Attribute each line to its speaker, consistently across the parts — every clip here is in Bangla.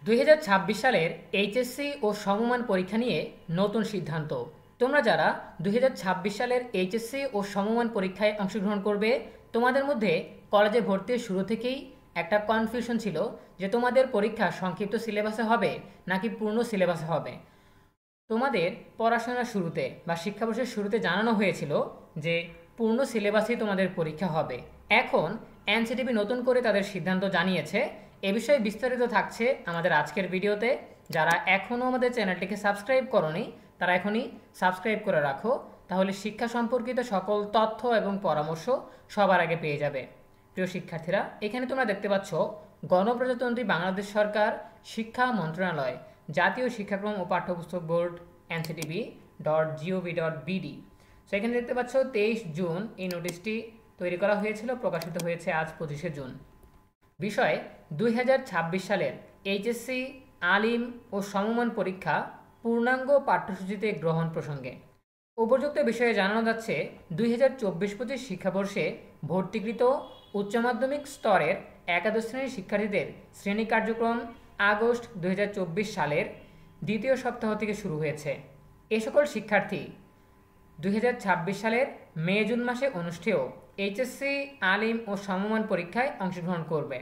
Speaker 1: 2026 সালের এইচএসসি ও সমমান পরীক্ষা নিয়ে নতুন সিদ্ধান্ত। তোমরা যারা 2026 সালের এইচএসসি ও সমমান পরীক্ষায় অংশগ্রহণ করবে, তোমাদের মধ্যে কলেজে ভর্তির শুরু থেকেই একটা কনফিউশন ছিল যে তোমাদের পরীক্ষা সংক্ষিপ্ত সিলেবাসে হবে নাকি পূর্ণ সিলেবাসে হবে। তোমাদের পড়াশোনার শুরুতে বা শিক্ষাবর্ষের শুরুতে জানানো হয়েছিল যে পূর্ণ সিলেবাসেই তোমাদের পরীক্ষা হবে। এখন এনসিটিবি নতুন করে তাদের সিদ্ধান্ত জানিয়েছে। এ বিষয়ে বিস্তারিত থাকছে আমাদের আজকের ভিডিওতে। যারা এখনও আমাদের চ্যানেলটিকে সাবস্ক্রাইব করোনি তারা এখনই সাবস্ক্রাইব করে রাখো, তাহলে শিক্ষা সম্পর্কিত সকল তথ্য এবং পরামর্শ সবার আগে পেয়ে যাবে। প্রিয় শিক্ষার্থীরা, এখানে তোমরা দেখতে পাচ্ছ গণপ্রজাতন্ত্রী বাংলাদেশ সরকার, শিক্ষা মন্ত্রণালয়, জাতীয় শিক্ষাক্রম ও পাঠ্যপুস্তক বোর্ড nctb.gov.bd। সো এখানে দেখতে পাচ্ছ 23 জুন এই নোটিশটি তৈরি করা হয়েছিল, প্রকাশিত হয়েছে আজ 25শে জুন। বিষয় 2026 সালের এইচএসসি, আলিম ও সমমান পরীক্ষা পূর্ণাঙ্গ পাঠ্যসূচিতে গ্রহণ প্রসঙ্গে উপযুক্ত বিষয়ে জানানো যাচ্ছে 2024-25 শিক্ষাবর্ষে ভর্তিকৃত উচ্চ মাধ্যমিক স্তরের একাদশ শ্রেণীর শিক্ষার্থীদের শ্রেণী কার্যক্রম আগস্ট 2024 সালের দ্বিতীয় সপ্তাহ থেকে শুরু হয়েছে। এ সকল শিক্ষার্থী 2026 সালের মে জুন মাসে অনুষ্ঠেয় এইচএসসি, আলিম ও সমমান পরীক্ষায় অংশগ্রহণ করবে।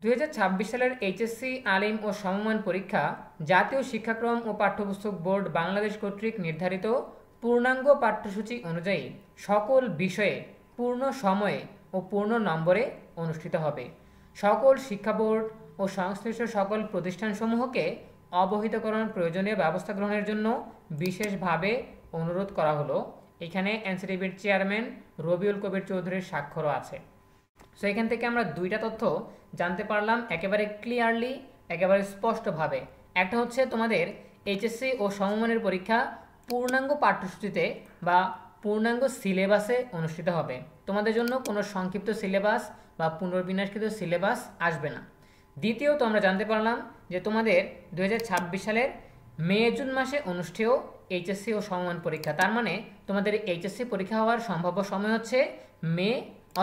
Speaker 1: 2026 সালের এইচএসসি, আলিম ও সমমান পরীক্ষা জাতীয় শিক্ষাক্রম ও পাঠ্যপুস্তক বোর্ড বাংলাদেশ কর্তৃক নির্ধারিত পূর্ণাঙ্গ পাঠ্যসূচি অনুযায়ী সকল বিষয়ে পূর্ণ সময়ে ও পূর্ণ নম্বরে অনুষ্ঠিত হবে। সকল শিক্ষা বোর্ড ও সংশ্লিষ্ট সকল প্রতিষ্ঠানসমূহকে অবহিতকরণ প্রয়োজনীয় ব্যবস্থা গ্রহণের জন্য বিশেষভাবে অনুরোধ করা হলো। এখানে এনসিটিবির চেয়ারম্যান রবিউল কবির চৌধুরীর স্বাক্ষরও আছে। সো এখান থেকে আমরা দুইটা তথ্য জানতে পারলাম একেবারে ক্লিয়ারলি, একেবারে স্পষ্টভাবে। একটা হচ্ছে তোমাদের এইচএসসি ও সমমানের পরীক্ষা পূর্ণাঙ্গ পাঠ্যসূচিতে বা পূর্ণাঙ্গ সিলেবাসে অনুষ্ঠিত হবে। তোমাদের জন্য কোনো সংক্ষিপ্ত সিলেবাস বা পুনর্বিন্যাসকৃত সিলেবাস আসবে না। দ্বিতীয়ত আমরা জানতে পারলাম যে তোমাদের 2026 সালের মে জুন মাসে অনুষ্ঠেয় এইচএসসি ও সমমান পরীক্ষা, তার মানে তোমাদের এইচএসসি পরীক্ষা হওয়ার সম্ভাব্য সময় হচ্ছে মে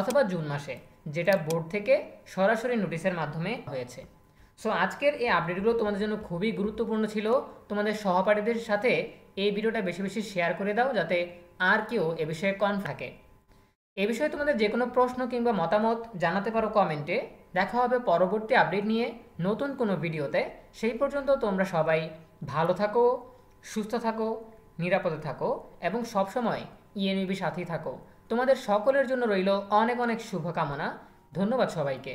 Speaker 1: অথবা জুন মাসে, যেটা বোর্ড থেকে সরাসরি নোটিশের মাধ্যমে হয়েছে। সো আজকের এই আপডেটগুলো তোমাদের জন্য খুবই গুরুত্বপূর্ণ ছিল। তোমাদের সহপাঠীদের সাথে এই ভিডিওটা বেশি বেশি শেয়ার করে দাও, যাতে আর কেউ এ বিষয়ে থাকে। এ বিষয়ে তোমাদের যে কোনো প্রশ্ন কিংবা মতামত জানাতে পারো কমেন্টে। দেখা হবে পরবর্তী আপডেট নিয়ে নতুন কোনো ভিডিওতে। সেই পর্যন্ত তোমরা সবাই ভালো থাকো, সুস্থ থাকো, নিরাপদে থাকো এবং সবসময় ইএনইবি সাথেই থাকো। তোমাদের সকলের জন্য রইল অনেক অনেক শুভকামনা। ধন্যবাদ সবাইকে।